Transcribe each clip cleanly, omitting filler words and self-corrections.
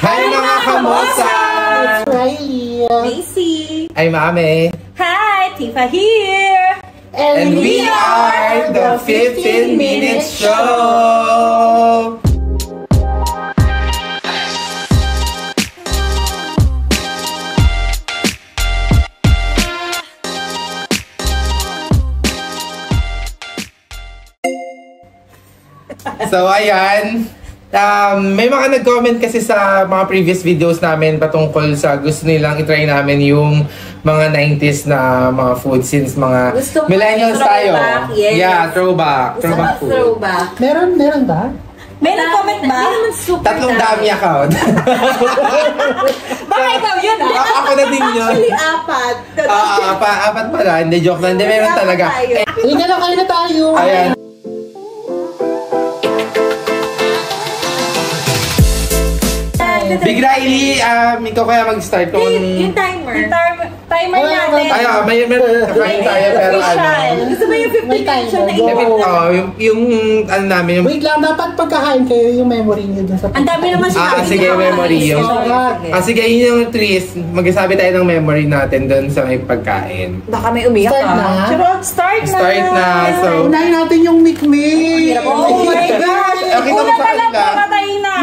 Hi mga kamosa! It's Riley. Macy. I'm Mame. Hi, Tifa here. And we are the 15 Minutes Show! So ayan, may mga nag-comment kasi sa mga previous videos namin patungkol sa gusto nilang itry namin yung mga 90s na mga food since mga millennials tayo. Yes. Yeah, throwback food. Throwback. Meron ba? May nag-comment ba? Tatlong dami account. Baka ikaw yun Ako na din yun. Actually, apat. Apat pala. Hindi, joke lang. Hindi, meron talaga. Hindi na lang kayo na tayo. Ayan. Big Riley, ikaw kaya mag-start kung... Yung timer. Timer natin. Ayaw, may kakain tayo pero ano... Gusto mo yung 15 minutes na yung ano namin... Wait lang, dapat pagkakain kayo yung memory niyo dun sa... Ang dami naman siya. Sige, memory yung... sige, yun yung twist. Magsasabi tayo ng memory natin dun sa may pagkain. Baka may umiyak Start na. Start na. So... Unahin natin yung mikmik. Oh my gosh! Una pa lang pamatay na.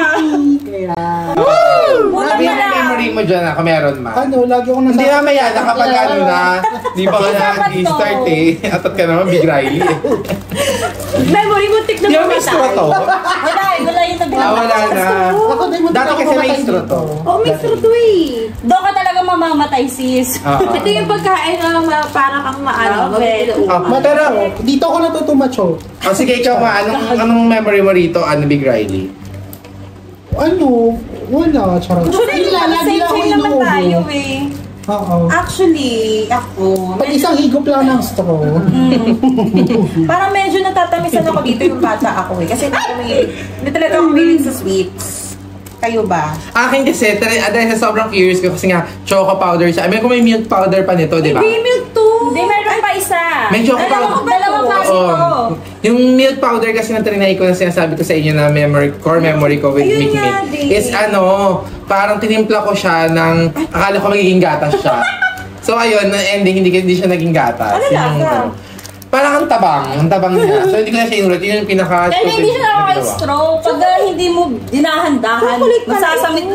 Sabi yung memory mo dyan ako meron ma. Ano, lagi ako nasa... Hindi mamaya na kapag ano na, di pa ka nag-start eh. Atot ka naman, Big Riley. Memory mo, tik na Di ba may straw to? Wala yung naglaman. Wala na. Ako din mo Dati kasi may straw to. Oh, may straw to eh. Doon ka talaga mamamatay, sis. Ito yung pagkain na para kang maano. Pero, dito ako natutumacho. Sige, ikaw ma, anong memory mo rito, Big Riley? Ano? Wala, charot. Actually, same naman tayo eh. Oo. Actually, ako... Pag isang higop lang ng straw. Parang medyo natatamisan ako dito yung bata ako eh. Kasi hindi talaga ako mahilig sa sweets. Kayo ba? Akin kasi, dahil sa sobrang curious ko kasi nga, choco powder siya. I mean, kung may milk powder pa nito, di ba? Hindi, milk to. Hindi, meron pa isa. May choco powder. Dalawang klase to. Yung milk powder kasi na trinay ko na sinasabi ko sa inyo na core memory ko with Mick is parang tinimpla ko siya ng, akala ko magiging gatas siya. So ayun, ending hindi siya naging gatas. Ano lasa? Parang ang tabang niya. So hindi ko na siya inulit. Yun yung pinaka... Kaya hindi siya nakaka-straw. Pag hindi mo dinahandahan,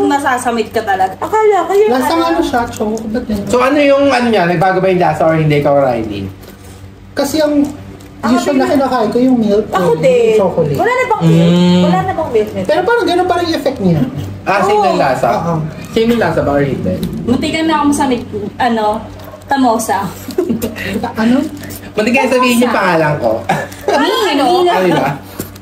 masasamit ka talaga. Akala kayo Lasang ano siya, chocolate. So ano yung niya? Nagbago ba yung lasa or hindi ka, Riley? Kasi ang usual na kinakain ko yung milk. Ako din. Chocolate. Wala na bang milk? Wala na bang milk nito? Pero parang gano'n pa rin yung effect niya. Same yung lasa? Same yung lasa ba or hindi? Muntikan na ako masamit, tamosa. Ano? Muntik kaya sabihin yung pangalan ko. Ano ba?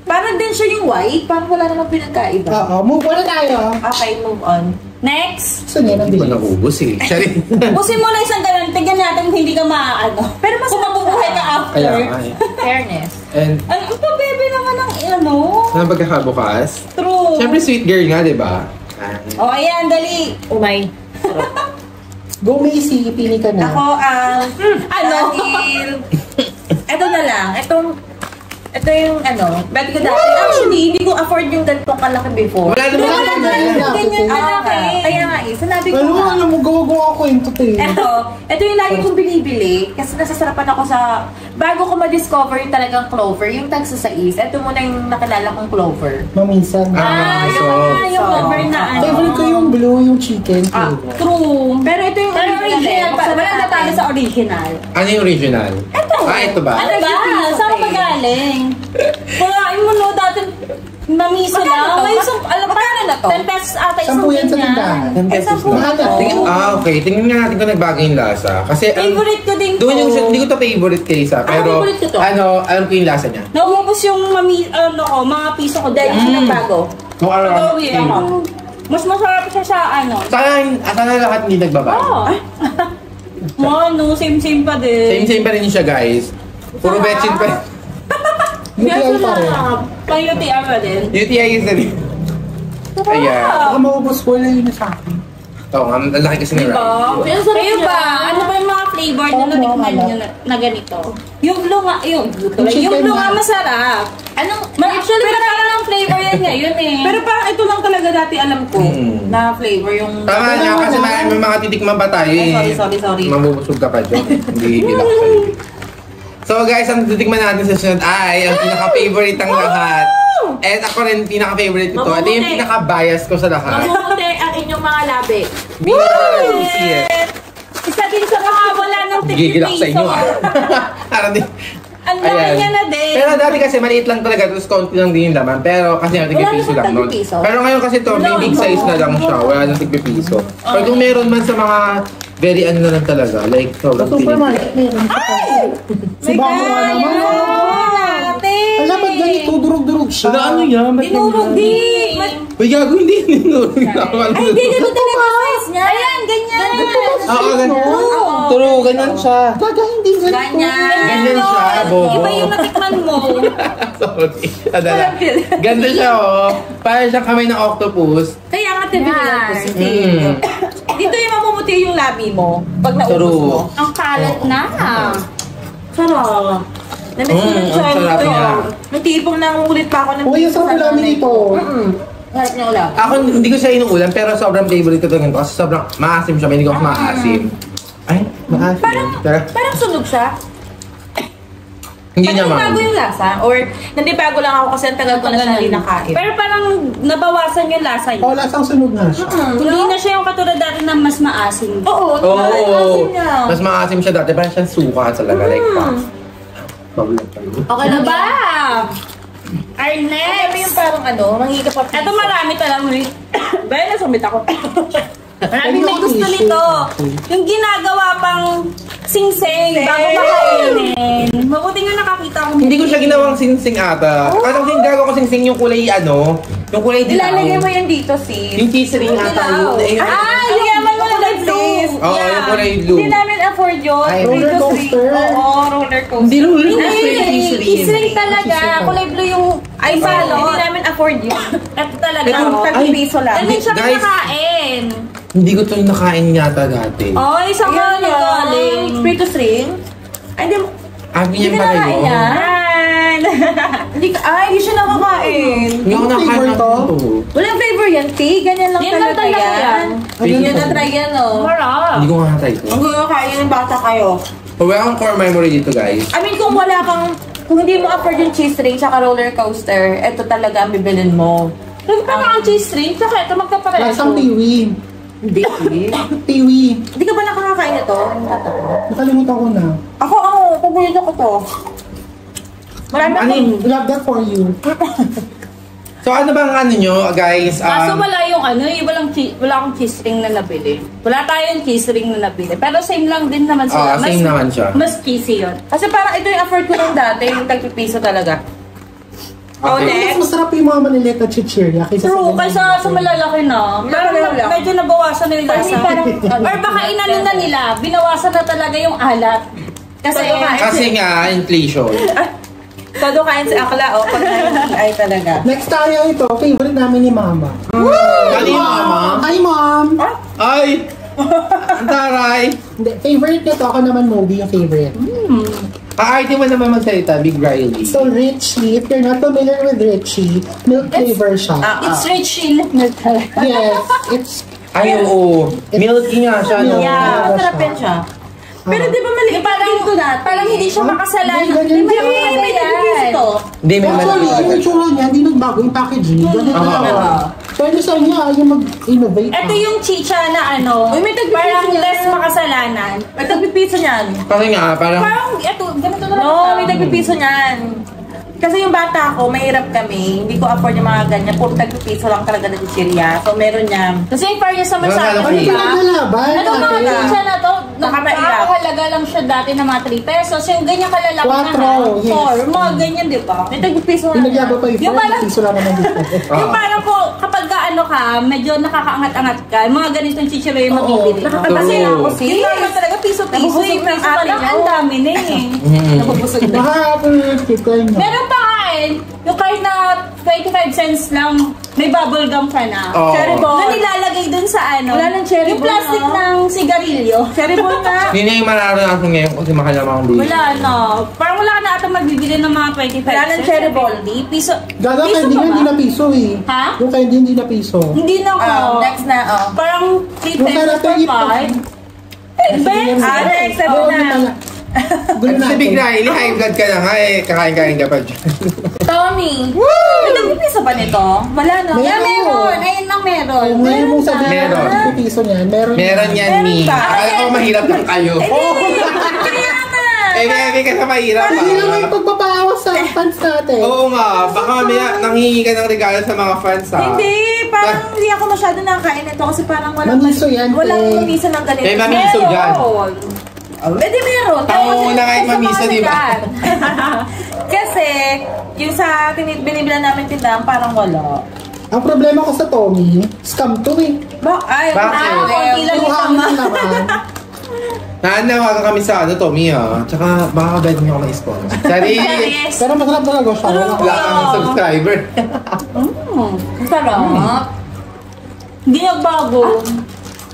Parang din siya yung white. Parang wala namang pinagkaiba. Oo, move on na tayo. Okay, move on. Next! Gusto niya ng Hindi ko bilis. naubos eh. Sorry. Busin mo na isang ganun. Tignan natin kung hindi ka maaano. Pero mas mabubuhay ka after. Fairness. And Ano pa, bebe naman ang na pagkakabukas? True. Siyempre sweet girl nga, di ba? Oh, ayan, dali. Umay. Go Macy, pili ka na. Ako dahil... Ito na lang. Ito yung bet ko dati. Actually, hindi ko afford yung ganitong kalaki before. Wala naman Ganyan kalaki. Kaya nga sinabi ko Ano mo, gawa-gawa ko yung tuti. Ito yung lagi kong binibili. Kasi nasasarapan ako sa... Bago ko ma-discover yung talagang clover, yung tagsasais. Ito muna yung nakilala kong clover. Maminsan. Yung clover na Favorite ko yung blue, yung chicken. True. Pero ito yung original. Wala na tayo sa original. Ano yung original? Ito. Ito ba? Ano ba? Saan ka magaling? Kumain mo dati namiso lang. Alam pa na to? 10 pesos ata isang 10 yan sa tindahan. 10 pesos Mahal. okay. Tingnan nga natin kung nagbago yung lasa. Kasi favorite ko din to. Hindi ko to favorite kaysa. Pero favorite ko to. alam ko yung lasa niya. Naubos yung mga piso ko dahil siya nagbago. Mas masarap siya sa Sana lahat hindi nagbabago. Same pa din. Same pa rin siya, guys. Puro betchin pa rin. UTI pa rin. Pang-UTI pa din. UTI is na rin. Ayan. Baka maubos ko lang yun sa akin. Oo, ang laki kasi ng rice. Kayo ba? Ano ba yung mga flavor na natikman nyo na ganito? Yung lunga, yung lunga masarap. Actually, parang ang flavor yan ngayon eh. Pero parang ito lang talaga dati alam ko na flavor yung... Tama nga, kasi may mga titikman pa tayo eh. Sorry. Mabubusog ka pa dyan. Hindi hilak sa'yo. So guys, ang titikman natin sa sunod ay ang pinaka-favorite ang lahat. And ako rin, pinaka-favorite ito. Ito yung pinaka-bias ko sa lahat. Mabuti ang inyong mga labi. Isa din sa mga wala ng Gigilak sa inyo ah. Para din. Ang dami niya na din. Pero dati kasi maliit lang talaga, tapos konti lang din yung laman. Pero kasi yung tigpipiso lang nun. Pero ngayon kasi to, may big size na lang siya. Wala nang tigpipiso. Pero kung meron man sa mga very ano na lang talaga, like sobrang Supermarket, meron siya. Si Bako naman. Alam ba't ganito, durog-durog siya? ano yan? Dinurog di. Uy, gago, hindi. Ay, hindi dito talaga size niya. Ayan, ganyan. Oo, ganyan. True, ganyan siya. Gaga, hindi ganito. Ganyan siya, bobo. Iba yung natikman mo. Sorry. Adala. Ganda siya, oh. Parang siyang kamay ng octopus. Kaya nga tinibilan ko si Dito yung mamumuti yung labi mo pag naubos mo. Ang kalat na. Sarap. Namiss ko ng ang sarap niya. Yung tipong nangungulit pa ako ng Uy, ang sarap namin ito. Harap niya ulam. Ako, hindi ko siya inuulam, pero sobrang favorite ko ito ganito. Kasi sobrang maasim siya, hindi ko maasim. Ay, maasim. Parang sunog siya. Hindi niya Parang bago yung lasa. Or nandibago lang ako kasi ang tagal ko na siya hindi nakain. Pero parang nabawasan yung lasa niya. Oh, lasang sunog na siya. Hindi na siya yung katulad dati na mas maasim. Oo, Oo, mas maasim siya dati. Parang siyang suka talaga, like past. Babulat pa yun. Okay na ba? Our Ano next. yung parang manghiga pa piso. Ito marami talaga. Baya nasumit ako. Maraming may gusto nito. Yung ginagawa pang sing-sing bago makainin. Mabuti nga nakakita ko. Hindi ko siya ginawang sing-sing ata. Parang gagawa ko sing-sing yung kulay yung kulay dilaw. Ilalagay mo yan dito, sis. Yung cheese ring ata yun. Yung yaman mo na blue. Oo, yung kulay blue. Hindi namin afford yun. Ay, roller coaster. Oo, roller coaster. Hindi roller Hindi, coaster yung cheese ring. Isring talaga. Kulay blue yung ay Hindi balot. namin afford yun. Ito talaga. Ito, oh. ay, Piso lang. Ganun siya guys. kinakain. Hindi ko ito nakain yata dati. Oh, isang Yan ano galing. Spiritus ring? Ay, hindi mo. Ganyan pa kayo. Yan. Hindi ka, hindi siya nakakain. Hindi ko nakain Flavor to? ito. Walang flavor yan, T. Ganyan lang Yan lang talaga talaga yan. yan. Ayun yan na try yan, oh. Marap. Hindi ko nga ito. Ang gagakain ng bata kayo. Wala akong core memory dito, guys. I mean, kung wala kang, kung hindi mo afford yung cheese ring tsaka roller coaster, ito talaga ang bibilin mo. Parang ang cheese ring, saka ito magkapareho. Lasang tiwi. Hindi. Tiwi. Hindi ka ba nakakakain ito? Nakalimutan ko na. Ako, paborito ko to. Marami akong... Love that for you. So ano bang ano nyo, guys? Kaso wala yung wala akong cheese ring na nabili. Wala tayong cheese ring na nabili. Pero same lang din naman sila. same naman siya. Mas cheesy yun. Kasi parang ito yung afford ko nung dati, yung tagpipiso talaga. Oh, Okay. Mas next. masarap yung mga maliliit na chichirya kaysa True, ganyan. kaysa sa malalaki na. Pero Malalaki. medyo nabawasan na yung lasa. Parang- Or baka inano na nila, binawasan na talaga yung alat. Kasi, Kasi nga, inflation. Todo kain si Akla, pag ay talaga. Next tayo ito, favorite namin ni Mama. Kanina, mama. Hi, Mom! Ay! Ang taray! Hindi, favorite nito, ako naman movie yung favorite. Ka-arte mo naman magsalita, Big Riley. So, Richie, if you're not familiar with Richie, milk flavor siya. it's rich in milk talaga. Yes, it's... Ay, oo. Milky nga siya, no? Yeah, masarap yan siya. Pero di ba maliit Parang, ito dati? parang hindi siya makasalan. Hindi, ganyan Hindi siya. may tagpipiso to. Hindi, may Actually, yung malaki. itsura niya, hindi nagbago yung packaging. Ganun Oo. talaga. Pwede sa niya, yung mag-innovate. Ito yung chicha na Uy, may tagpipiso parang niya. less makasalanan. May tagpipiso niyan. Kasi nga, parang... Parang, ito, ganito na lang. No, may tagpipiso niyan. Kasi yung bata ko, mahirap kami. Hindi ko afford yung mga ganyan. Puro tagpipiso lang talaga na chichirya. So, meron niya. Kasi yung Fairness naman sa Wala akin, Ano lang. diba? pinaglalaban? Ano mga ate? chicha na to? Nakamailap. Nakakahalaga lang siya dati na mga 3 pesos. Yung ganyan kalalaki na Quattro, yes. 4. Mga ganyan, di ba? May tagpipiso na. Pinaglaba pa yung Yung parang- piso lang naman dito. Yung parang po, kapag ano ka, medyo nakakaangat-angat ka, yung mga ganitong chichiro yung mabibili. Nakakapasaya Oo. ako, sis. Yung naman talaga, piso-piso. Nabubusog Yung ng piso pa ate lang, niyo. ang dami na eh. Nabubusog na. Baka, kita niyo. Meron pa nga eh. yung kahit na 25 cents lang, may bubble gum ka na. Oh. Cherry ball. Na nilalagay dun sa ano. Wala nang cherry yung ball, plastic ng sigarilyo. Cherry ball na. Hindi na yung mararanasan ngayon kasi mahal na mga bili. Wala na. Parang wala na ata magbibili ng mga 25 cents. Wala nang cherry ball. Piso. Gaga, Piso candy pa ba? hindi na piso eh. Ha? Yung candy hindi na piso. Hindi na ko. Next na, Parang 3 Yung pesos karate per ito. 5. Ben, next na Oo, na. yun pala. Gulo Kasi natin. bigla, high blood ka na nga eh. Kakain-kain ka pa dyan. Tommy. may nagpipisa ba nito? Wala na. Meron. Yeah, meron. Ayun lang meron. Kung ngayon mong sabihin Meron. na piso niyan, meron. Meron yan, Meron Mi. ba? Akala ko mahirap lang kayo. Kaya na. May ka sa mahirap. Hindi naman yung pagpapawas sa fans natin. Oo nga. Baka mamaya nanghihingi ka ng regalo sa mga fans ha. Hindi, parang hindi ako masyado nakakain ito kasi parang walang Mamiso yan, walang te. mamiso ng ganito. May mamiso dyan. Pwede meron. Tango na kahit mamiso, di ba? Kasi, yung sa binibilan namin tindahan, parang wala. Ang problema ko sa Tommy, scam to eh. Ay, Bakit? Konti lang yung Kuhain tama. na naman. Nanawagan kami sa Tommy ha. Tsaka baka bed niyo ako na-sponsor. Sorry. Yes. Pero masarap talaga siya. Wala kang subscriber. Ang sarap. Hindi nagbago.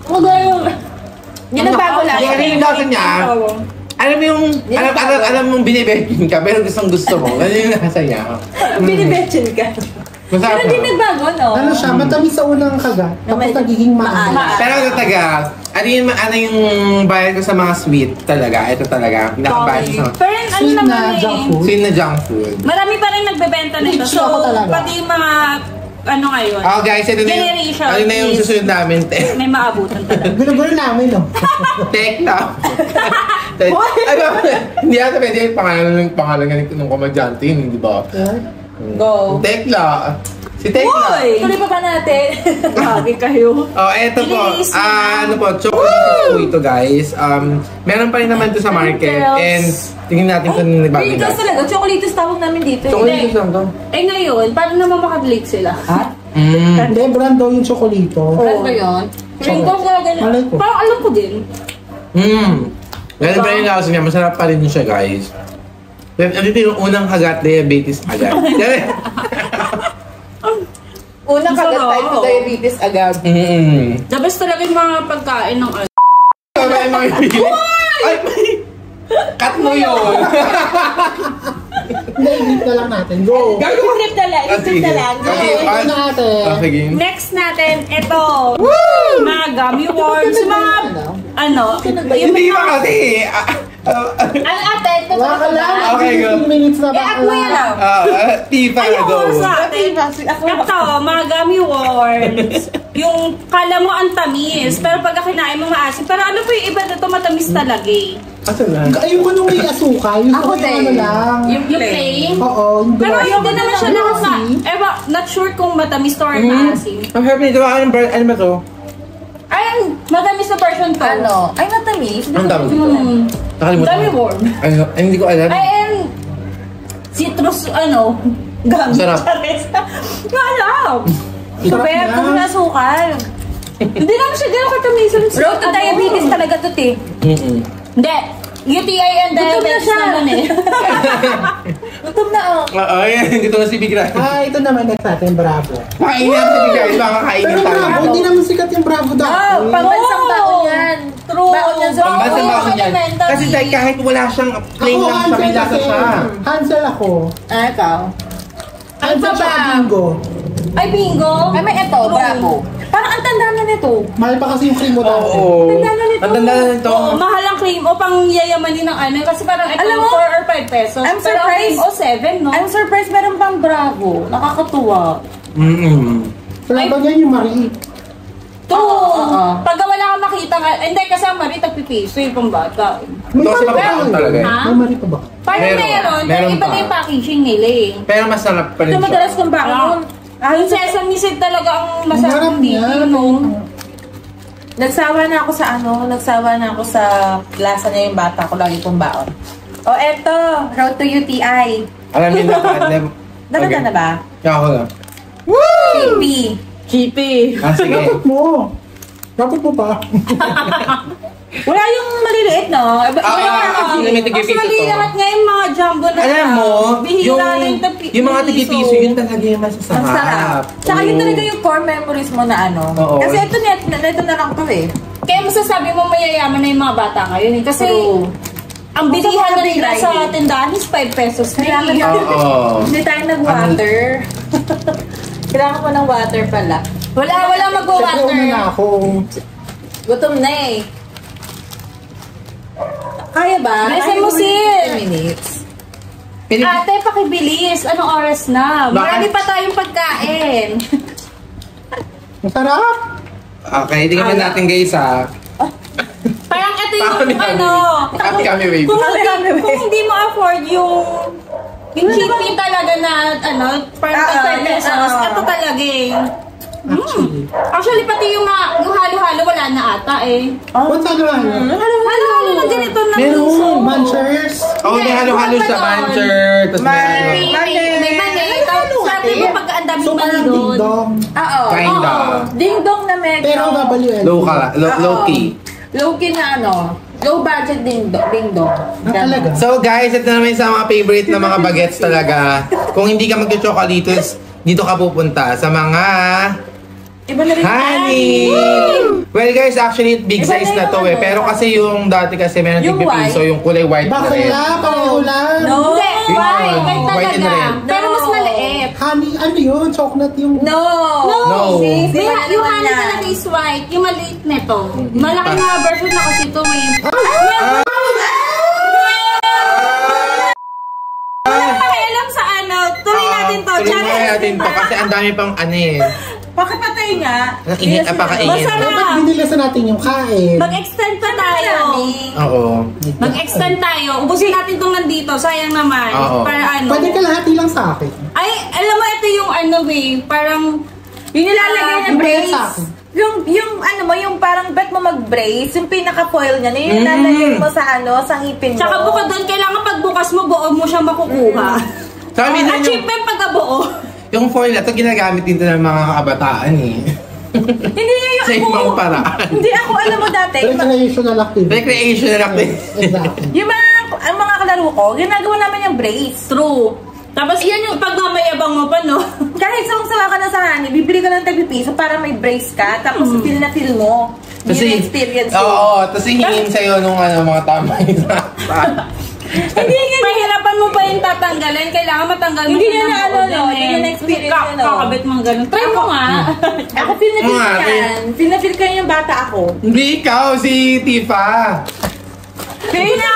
Magayon. Yung nagbago lang. Hindi yung lasa niya. Alam mo yung, alam mong binibegin ka, pero gusto mo. Ano yung nasa niya? Binibetchin ka. Masarap Pero di na. nagbago, no? Ano siya, matamis sa unang kagat, tapos nagiging maalat. Pero ano talaga, ano yung bayad ko sa mga sweet talaga? Ito talaga, pinakabayad ko sa mga Pero ano Sweet na naman junk eh. food. sweet na junk food. Marami pa rin nagbebenta nito. Rich So, ako talaga. pati yung mga, ano ngayon, Oh guys, ito na yung, Generation ano na yung is- susunod namin. may maabutan talaga. Gulo-gulo namin, no? Tekla. Ano, hindi ata pwede yung pangalan ng komedyante yun, di ba? Go. Tekla. Si Tekla. Uy! Tuloy pa ba natin? Grabe kayo. Oh, eto po. Release na. Ano po, chocolate po ito, guys. Meron pa rin naman ito sa market. Girls. And tingnan natin kung ano nagbago Chocolitos talaga. Chocolitos tawag namin dito. Chocolate lang to. Eh ngayon, paano naman makabalik sila? Ha? Hindi, brand daw yung chocolito. Ano ba yun? Feeling ko ganyan. Malay ko. Parang alam ko din. Ganun pa rin lasa niya. Masarap pa rin siya, guys. Ito yung unang kagat, diabetes agad. Unang kagat tayo sa diabetes agad. The best talaga yung mga pagkain ng ano. Ay, mga ibigay. Ay, cut mo yun. Hindi, i-grip na lang natin. Go! Isip na lang, isip na lang. Ito natin. Sige. Next natin, ito. Mga gummy worms. Mga, ano, yung Hindi ba kasi? Ano ate? Ito Wala ka lang. Okay, go. 15 minutes na ba? ako yan lang. Tifa na go. ayoko sa atin. Ito, mga gummy worms. Yung kala mo ang tamis, pero pagka kinain mo maasim. Pero ano po yung iba nito, matamis talaga eh. Asa na? Ayoko nung may asuka. Yung Ako yung din. ano lang. Yung Yung plain. Oo, yung Pero glossy. hindi naman siya Glossy. nakaka... Ewa, not sure kung matamis to or maasim. Ang harap nito. Ano ba to? Ay, matamis na version to. Ano? Ay, matamis. Ang tawag dito? Hmm. Nakalimutan Gummy ko. worm. Ay, hindi ko alam. Ay, and citrus, ano, gummy. Sarap. Malap. Sarap Sabi, na. kasi nasukal. Hindi naman siya gano'n katamisan. Road to diabetes talaga to, te. Hindi. UTI and Gutom na diabetes siya. naman eh. Gutom na oh. Ay, dito na si Big Rai. Ito naman next natin, Bravo. Makainin natin si Big Rai. Baka kainin Pero tayo. Bravo, hindi naman sikat yung Bravo dati. Pambansang baon yan. True. Baon yan sa Pambansang baon. baon yan. Kasi dahil kahit wala siyang plain Ako, lang siya, may Hansel lasa kasi. siya. Hansel ako. Ah, ikaw? Hansel ba? siya bingo. Ay, bingo. Ay, may ito, bravo. Parang ang tanda na nito. Mahal pa kasi yung cream mo dati. Oo. Tanda na nito. Ang tanda na nito. Oo, mahal ang cream o pang yayamanin ng ano. Kasi parang ito, Alam mo, 4 or 5 pesos. I'm Pero ang cream surprised. o 7, no? I'm surprised meron pang bravo. Nakakatuwa. Kalaban niya yung Marie. True. Pagka wala kang makita, hindi kasi ang Marie tagpipiso yung pambata. May Ito kasi Marie pagkaon ba? talaga eh. Ha? May Marie pa ba? Parang Meron. meron, pero Meron iba pa. na yung packaging nila eh. Pero masarap pa rin Ito madalas siya. kong baon. Yung sesame seed talaga ang masarap Marami dito, yan. no? Nagsawa na ako sa lasa niya yung bata ko lagi kong baon. O eto, Road to UTI. Alam niyo na ka. Nakita na ba? Kaya ako lang. Chippy. Chippy. Ah, sige. Dapat mo. Dapat mo pa. Wala yung maliliit, no? May Mas tigipiso mali to. lahat ngayon mga jumbo na. Alam mo, bihira na yung mga tigipiso, yun talaga yung masasarap. Ang sarap. Tsaka yun talaga yung core memories mo na ano. Oo. Kasi ito na lang to eh. Kaya masasabi mo mayayaman na yung mga bata ngayon. Kasi True. ang bilihan na nila True. sa tindahan is 5 pesos. Kailangan Oo. Hindi tayo nag-water. Kailangan mo ng water pala. Wala Siyempre, mag-water. una na ako. Gutom na eh. Kaya ba? Bilisan Kaya mo, ba sis. 15 minutes. Ate, pakibilis. Anong oras na? Marami Bakit? pa tayong pagkain. Masarap! Okay, tingnan natin guys ha. Parang ito yung Kami, ano. Kami, wave. Kung hindi mo afford yung cheapy talaga na ano, parang 5 pesos. Ito talaga eh. Actually, pati yung halo-halo wala na ata eh. What's ano? Halo-halo na ganito na Meron! Munchers! Oo, may halo-halo sa mancher. Tapos may May mani. Sabi mo pag ang daming So, mani parang doon. ding-dong. Oo. Kinda. Ding-dong na medyo. Pero W.L. Low key. Low-key na ano. Low budget ding-dong. Talaga? So guys, ito naman sa mga favorite na mga bagets talaga. Kung hindi ka magcho-chocolitos, dito ka pupunta sa mga Iba na rin. honey! Well guys, actually big Iba size na na to yung eh. ano. Pero kasi yung dati kasi meron Yung tig-piso, white. yung kulay white na Bakit rin. na? Pareho lang. No. Hindi, Yun white. yun. White White and talaga. red. Pero mas No. maliit. Honey, ano yun? Chocolate yung... No. No. Sis, di ba Yung naman honey yan? talaga is white. Yung maliit nito. Malaki na version na kasi ito eh. Wala pakialam sa ano. Tuloy natin to. Tuloy natin to kasi ang dami pang ano eh. Pakipatay nga. Ang init, apakainit. Masarap. Dapat binilisan natin yung kain. Mag-extend pa tayo. Oo. Mag-extend tayo. Ubusin natin itong nandito. Sayang naman. Oo. Para ano. Pwede kalahati lang sa akin. Ay, alam mo, ito yung ano eh. Parang, Yung nilalagay na yung brace. sa akin. Yung ano mo, yung parang bet mo mag-brace, yung pinaka-foil niya, yung nilalagay mo sa ano, sa ngipin mo. tsaka bukod doon, kailangan pagbukas mo, buo mo siya makukuha. Sa amin din yung, Achievement pagkabuo. yung foil na to ginagamit din to ng mga kabataan eh. Hindi niya yung Sa ibang paraan. Hindi ako, alam mo dati, Recreational activity. Recreational activity. Exactly. yung ang mga kalaro ko, ginagawa namin yung brace. True. Tapos, yan yung pagmamayabang mo pa, no? Kahit sawang-sawa ka na sa honey, bibili ka ng tagpipiso para may brace ka, tapos feel na feel mo. Yun yung experience mo. Oo, tapos hihingin sa'yo nung ano, mga tama yung Hindi nga. Mahirapan mo pa yung tatanggalin. Kailangan matanggal mo Hindi siya niya ng na ano, buo no? din Hindi niya na-experience yun, no? Kakabit mo ganun. Try mo nga. Ako feel na feel Nga, ko yan. Feel na feel ko yung bata ako. Hindi ikaw, si Tifa. Feel na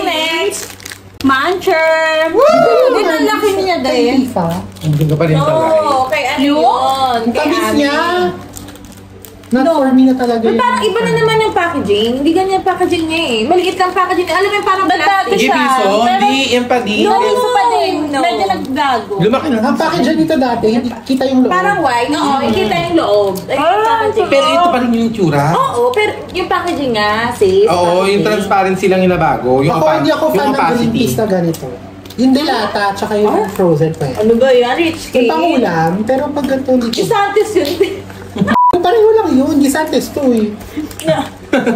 Next. Mancher. Hindi na laki niya din. FIFA. Hindi ka pa rin pala. No, kay ano yun? Ang Kay tamis Ami. niya. Not for me na talaga Pero yun. parang iba na naman yung packaging. Hindi ganyan yung packaging niya eh. Maliit lang packaging niya. Alam mo yung parang plastic. Sige, piso. Hindi, yung pa din. No. Piso pa din. No. Medyo naggago. Lumaki na. Ang package nito dati, hindi kita yung loob. Parang white. Oo, ikita yung loob. Ay, yung packaging. Pero ito pa rin yung tsura. Oo, pero yung packaging nga, sis. Oo, yung packaging. transparency lang yung nabago. Yung Ako hindi ako fan yung ng green opacity. peas na ganito. Yung delata, tsaka yung frozen pa. Ano ba yan? Rich Yung cake? pangulam, pero pag ganito dito. Gisantes yun. Pareho lang yun, Gisantes to eh.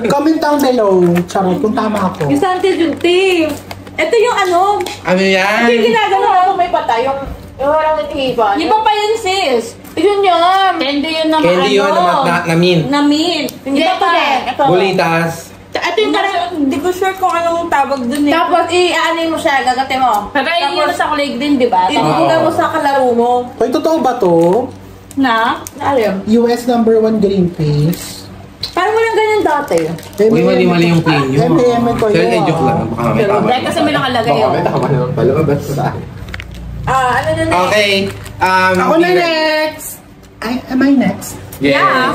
Comment down below, charot, kung tama ako. Gisantes yun, Tim. Ito yung ano, Ano yan? ito yung ginagawa ko may patay, yung walang natihipan. Iba pa yun, sis. Yun yun. Candy yun na Candy yun na mint. Na mint. Hindi Iba ito pa. din. Ito. Bulitas. Ito yung parang, Hindi ko sure kung anong tawag dun eh. tapos i-aanin mo siya, gagatin mo. Pero yun sa kulig din, di ba? Ibubuga mo sa kalaro mo. Hoy, totoo ba to? Na? Alam. US #1 green peas. Parang walang ganyan dati. Uy, mali-mali yung plain yun. M&M ko Pero yun. joke lang. Baka may tama. Dahil kasi may nakalagay Baka yun. may tama naman pala. Basta. Ano na next? Okay. Ako na next! Am I next? Yes. Yeah.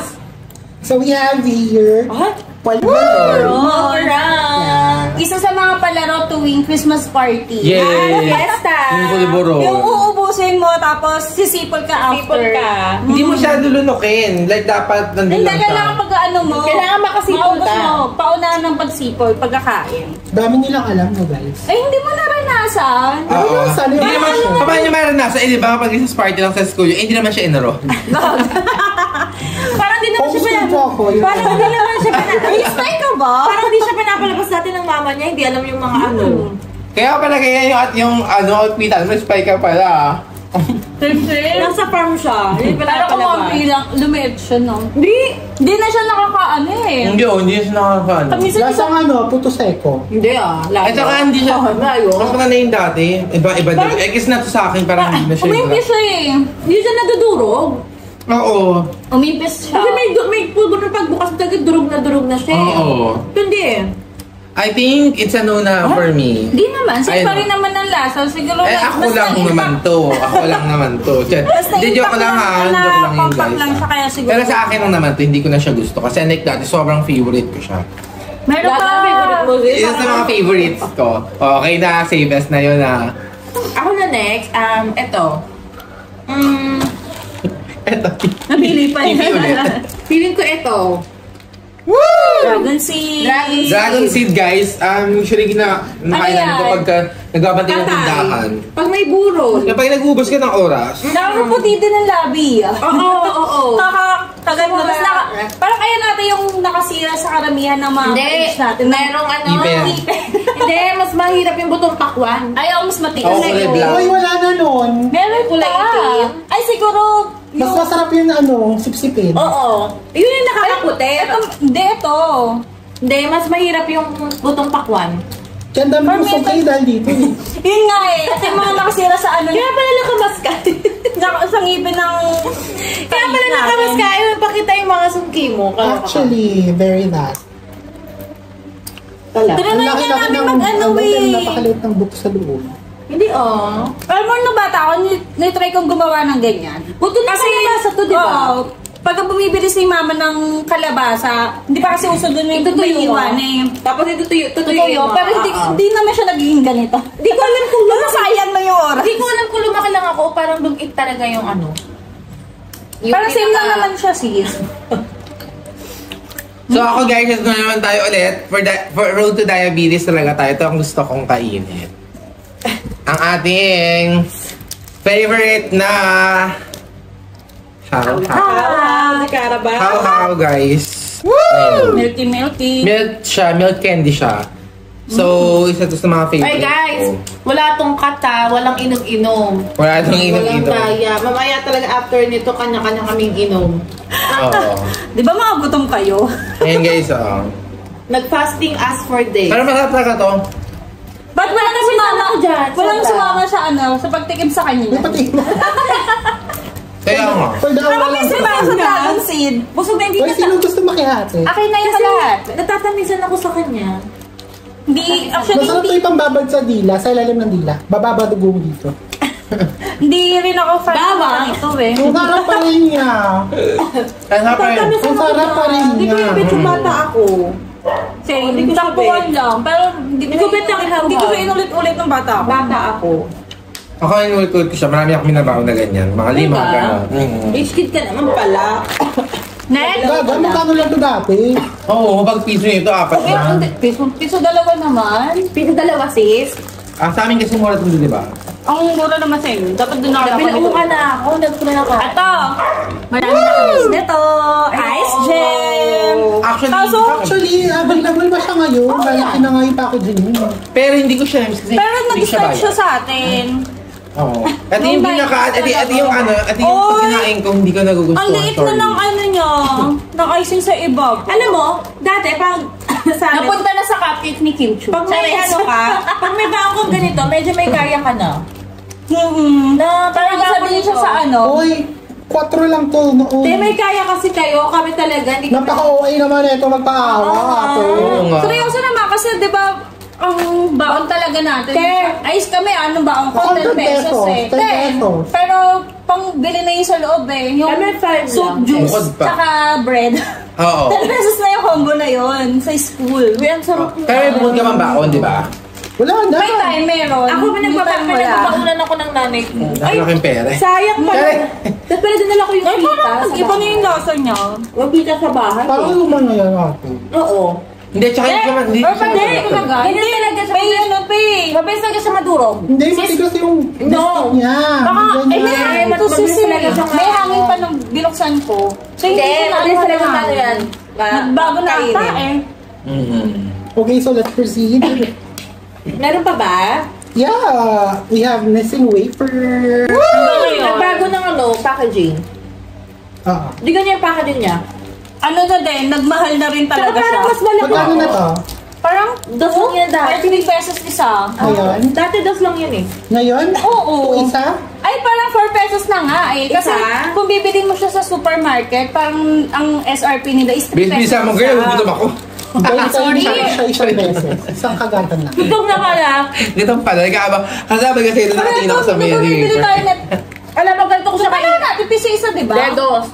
So we have here, What? Palmero. Alright. Isa sa mga palaro tuwing Christmas party. Yes. Fiesta. Yung buliburo. Yung uubusin mo, tapos sisipol ka after. Sipol ka. Hindi mo siya lulunukin. Like, dapat nandun Hindi, lang siya. kailangan pag ano mo. Kailangan makasipol maubos ka. mo. Paunahan ng pagsipol, pagkakain. Dami nilang alam no guys. Eh, hindi mo naranasan. Oo. Naranasan, Hindi naranasan. naman, paano niya maranasan? Eh, di ba kapag isang party lang sa school, eh, hindi naman siya enroll. Parang di naman siya Focus pinag... ko ako. yun. Parang di naman siya pinag... Stay ka ba? Parang hindi siya pinapalabas natin ng mama niya, hindi alam yung mga ano. Kaya pala kaya yung outfitan mo, spy ka pala. Siyempre. Nasa farm siya, hindi Pero kung ang pinapalabas. bilang, lumiit siya, no? Hindi na siya nakakaano eh. Hindi siya nakakaano. Minsan Lasang puto seko. Hindi At saka hindi siya, mas na yung dati. Iba din. Kasi na to sa akin, parang hindi na siya. umimpis siya eh. Hindi siya nadudurog. Oo. Umimpis siya. Kasi may pulbo na pagbukas talaga durog na siya. Oo. Hindi eh. I think it's a no na for me. Di naman, Ay, same pa no. rin naman ang lasa. Siguro Ako lang naman to. Ako lang naman to. Hindi, joke lang ha. Joke lang yun guys. Lang siya, kaya siguro. Pero sa akin lang naman to, hindi ko na siya gusto. Kasi like dati, sobrang favorite ko siya. Meron Lahat pa. ng favorite mo, sis. Isa sa mga favorites ko. Okay na, safest na yun ha. Ako na next, eto. Eto. Napili pa Hindi ulit. Feeling ko eto. Dragon Seed. Dragon Seed guys, usually nakailan ko yan? pagka nagbabantay ng tindahan. Pag may burol. Kapag nag-ubos ka ng oras, Nakaputi din ng labi ah. Oo. Kagano. Parang kaya natin yung nakasira sa karamihan ng mga Hindi. page natin. Merong ano. Ipin. Hindi, mas mahirap yung butong pakwan. Ayaw, mas matigas. Oo, kulay black. Ay, wala na nun. Meron Kulay pa. itim. Ay, siguro. Mas masarap yung sipsipin. Oo. Yun yung nakakaputi. Hindi, ito. Hindi, mas mahirap yung butong pakwan. Kaya ang dami For mo me, sa kayo dahil dito. Yun nga eh. Kasi mga nakasira sa ano. Kaya pala nakamaskat. Sa ngipin ng. Kaya pala nakamaskat. Ayaw pakita yung mga sungki mo. Actually, very nice. Tala. Ang Tinanay nga laki-laki namin ng mag-ano eh. napakaliit ng buto sa loob. Hindi oh. Alam mo, nung bata ako, nitry kong gumawa ng ganyan. Buto na kalabasa to, di ba? Oo. Pag bumibili si mama ng kalabasa, hindi pa kasi uso doon yung Itutuyo mo. iwan eh. Tapos tutuyo Tutuyo, pero hindi naman siya nagiging ganito. Hindi ko alam kung lumaki. Sayang na yung oras. Hindi ko alam kung lumaki lang ako o parang lumit talaga yung ano. Parang same lang naman siya, sis. So ako guys, ito na naman tayo ulit. For Road to Diabetes talaga tayo. Ito ang gusto kong kainin. Ang ating favorite na how guys. Woo! Milky. Milk siya, milk candy siya. So, isa to sa mga favorite. Ay guys, ko. wala tong kata, walang inom-inom. Wala itong Walang inom-inom. daya. Mamaya talaga after nito, kanya-kanya kaming inom. Oo. Di ba mga gutom kayo? Ayan guys, oo. Nag-fasting as for days. Pero masarap talaga to. Ba't walang sumama? ako dyan, Walang sobra. sumama sa sa pagtikim sa kanya. May pati. Kaya nga. Pwede ako Pero lang. may sumama sa dragon seed. Busog na hindi Uy, sino gusto makihati? Akin na yung Kasi lahat. natatamisan ako sa kanya. Hindi, actually, Masarap to itong babad sa dila, sa ilalim ng dila. Bababa dugo mo dito. hindi rin ako fan Bawang. ng ito eh. Ang sarap pa rin niya. Kaya nga pa rin. Ang sarap pa rin Hindi ko niya. yung bitch bata ako. Same, Hindi ko takbuhan sabi. lang. Pero hindi Hindi ko bet na hindi ko inulit-ulit ng bata ako. Bata ako. Ako yung ulit-ulit ko siya. Marami akong binabaon na ganyan. Mga lima. Diba? gano'n. Age kid ka naman pala. Next! Gaga, magkano lang to dati? Oo, pag piso nito, apat na. Piso dalawa naman. Dalawa sis. Sa amin kasi mura ito, di ba? Ang mura naman sa inyo. Dapat doon ako Pinaupo ka na ako. Nagpula na ako. Ito! Marami na kami nito. Ice gem! Actually, Actually, available ba siya ngayon? Lalaki na ngayon pa ako dyan yun. pero hindi ko siya kasi Pero hindi nag-start siya bayad. sa atin. Oo. At yung pinaka, at yung ano, at yung Oy! pag kinain ko, hindi ko nagugustuhan. Ang liit na ng ano niya. Ng icing sa iba. Alam mo, dati pag sa amin, Napunta na sa cupcake ni Kim Chu. pag may ano ka, pag may baon kong ganito, medyo may kaya ka na. Na parang sabi niya siya sa ano. Uy, 4 lang to noon. Hindi, may kaya kasi kayo, kami talaga, hindi kami. Napaka-OA naman ito magpaawa. Oo nga. Seryoso naman kasi 'di ba ang baon talaga natin. Ayos kami, anong baon ko? 10 pesos eh. 10 pesos. Pero pang bili na yung sa loob eh. Yung Kami 5 soup lang. juice, Bukod pa. tsaka bread. Oo. 10 pesos na yung combo na yon sa school. Uy, ang sarap niya. Pero may bukod ka bang baon, di ba? Wala na. May time meron. Ako May time wala. pinagpapaunan ako ng nanay ko. Dahil laking pera eh. Sayang pala. Tapos pala dinala ko yung Ay, pita parang sa iba na bahay. yung lasa niya. Yung pita sa bahay. Parang eh. lumang na yan ate. Oo. Hindi, tsaka hindi naman, hindi Or siya pwede, masarap. talaga. Ganyan talaga siya. May ano, pay. Mabilis talaga siya madurog. Hindi, matigas yung biscuit niya. Baka, Ganyan. may hangin to Mabilis sisi. talaga siya May hangin pa nung binuksan ko. So, Hindi, siya mabilis nakuha talaga na. ano yan. Nagbago na ata eh. Okay, so let's proceed. Meron pa ba? Yeah, we have missing wafer. Nagbago ng packaging. Di ganyan yung packaging niya. Ano na din, nagmahal na rin talaga siya. Parang mas malaki. Magkano na to? Parang dos lang yan dati. 13 pesos isa. Ngayon? Dati dos lang yun eh. Ngayon? Oo. Ito isa? Ay, parang 4 pesos na nga eh. Kasi Isa? kung bibili mo siya sa supermarket, parang ang SRP nila is 3 pesos. Bisa mo, girl. Gutom ako. Sorry. Sorry. Siya isang beses. Isang kagatan lang. Gutom na pala. Ganito pala. Nagkaabang. Kasabay kasi ito nakatingin ako sa Bibili tayo menu. na. Alam mo, ganito ko siya Kaya kainin. natin, piso isa, di ba? Dedos.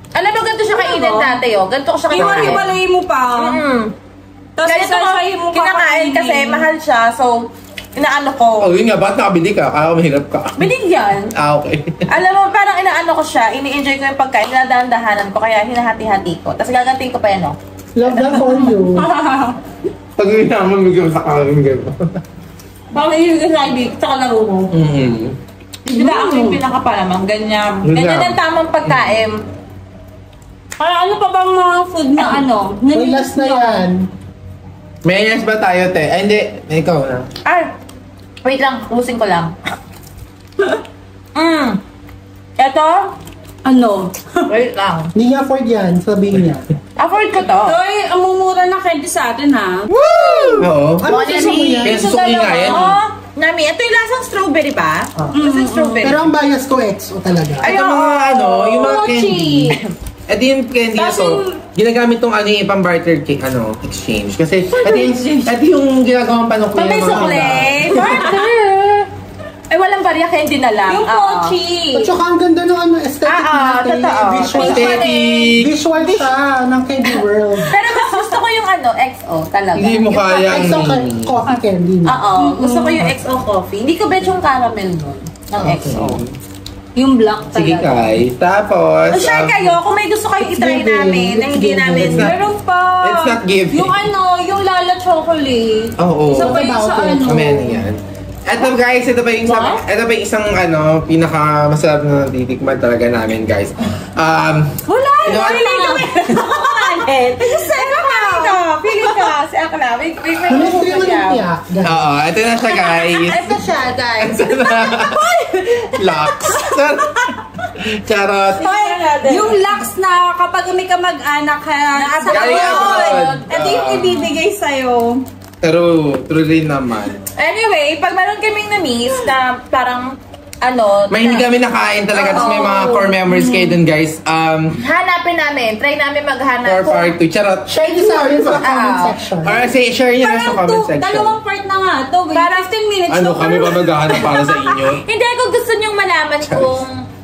Alam mo, ganito siya kainin dati ganito ko siya kainin. Iwan-iwalay mo pa. Tapos Ganito ko isa-isahin mo pa. kinakain kasi mahal siya. So, inaano ko. Oh, yun nga. Bakit nakabili ka? Kaya mahirap ka. Binigyan. Okay. Alam mo, parang inaano ko siya. Ini-enjoy ko yung pagkain. Dinadahan-dahanan ko. Kaya hinahati-hati ko. Tapos gagantiin ko pa yan, Love that for you. Pag yun naman, bigyan sa kain gano'n. Parang yung lagi, tsaka laro mo. Hindi na ako yung pinakapalamang. Ganyan. Ganyan ang tamang pagkain. Kaya ano pa bang mga food na ano? May last na yan. May yes ba tayo, te? Ay, hindi. Ikaw na. Ay! Wait lang, ubusin ko lang. Eto? Ano? Wait lang. Hindi niya afford yan, sabihin niya. Afford ko to. Toy, ang mumura na candy sa atin ha. Oo. Ano gusto mo yan? Kaya susuki nga yan. Nami, ito yung lasang strawberry pa. Lasang strawberry. Pero ang bias ko, XO talaga. Ito mga yung mga Mochi. candy. Ito yung candy na to. Ginagamit tong yung pang-barter exchange. Kasi ito yung ginagawang panukli Pag may sukle, partner. Ay, walang barya, candy na lang. Yung mochi. At saka ang ganda ng aesthetic natin. totoo. Visual, Aesthetic. visual siya ng Candy World. Pero mas gusto ko yung XO talaga. Hindi mo kaya XO coffee candy. Gusto ko yung XO coffee. Hindi ko bet yung caramel nun. Ng XO. Yung black talaga. Sige, guys. Tapos... Share kayo kung may gusto kayong itry namin na hindi namin. Meron pa. It's not giving. Yung yung Lala chocolate. Oo. Isa pa yung sa Mamaya na yan. Eto guys, ito pa yung isang pinaka masarap na titikman talaga namin guys. Wala! Wala! Feeling ko, si Akla. May Gusto yung lumpia. Oo, ito na siya guys. Ito siya, guys. Lux. Charot. Yung lax na kapag may kamag-anak ka sa Galing abroad. ito yung ibibigay sa'yo. Pero true rin naman. Anyway, pag meron kaming na-miss na parang May hindi kami nakain talaga. Tapos may mga core memories kayo dun guys. hanapin namin. Try namin maghanap. For part 2. Charot. Share niyo sa amin sa comment section. Or say, share nyo na sa comment section. Dalawang part na nga to. Parang 15 minutes. Ano, to. kami pa maghahanap para sa inyo? Hindi, kung gusto nyong malaman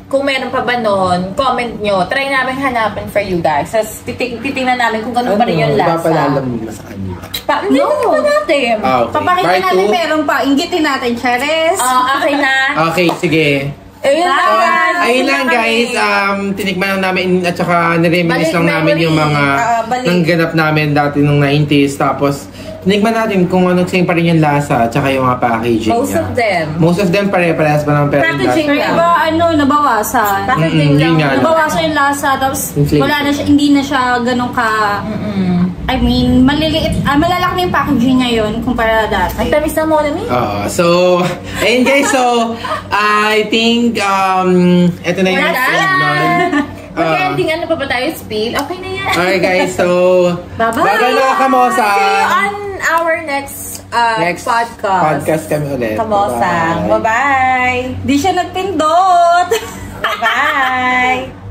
kung meron pa ba noon, comment nyo. Try namin hanapin for you guys. Tapos titingnan namin kung gano'n pa rin yung lasa. Ipapalalam mo na sa kanila. Hindi pa natin. Okay. Papakita Part natin 2. meron pa. Inggitin natin, Chares. Okay na. Okay, sige. Ayun lang guys. Ayun lang guys, tinikman lang namin at saka nireminis lang namin yung mga nangganap namin dati nung 90s. Tapos, tinikman natin kung ano pa rin yung lasa at saka yung mga packaging Most niya. of them. Most of them pare-parehas pa ng Packaging Pero iba, nabawasan. Packaging lang. Yun nga. Nabawasan yung lasa. Tapos, Inflation. wala na siya, hindi na siya ganun ka... I mean, maliliit, malalaki na yung packaging ngayon kumpara dati. Ang tamis na mo na So, ayun guys, so, I think, eto na yung Wala next na. segment. Mag-ending ano pa ba tayo? Spill? Okay na yan. Alright guys, so, Bye-bye. bye-bye mga kamosa. See you on our next podcast. Podcast kami ulit. Kamosang. Bye-bye. Bye-bye. Di siya nagpindot. Bye-bye.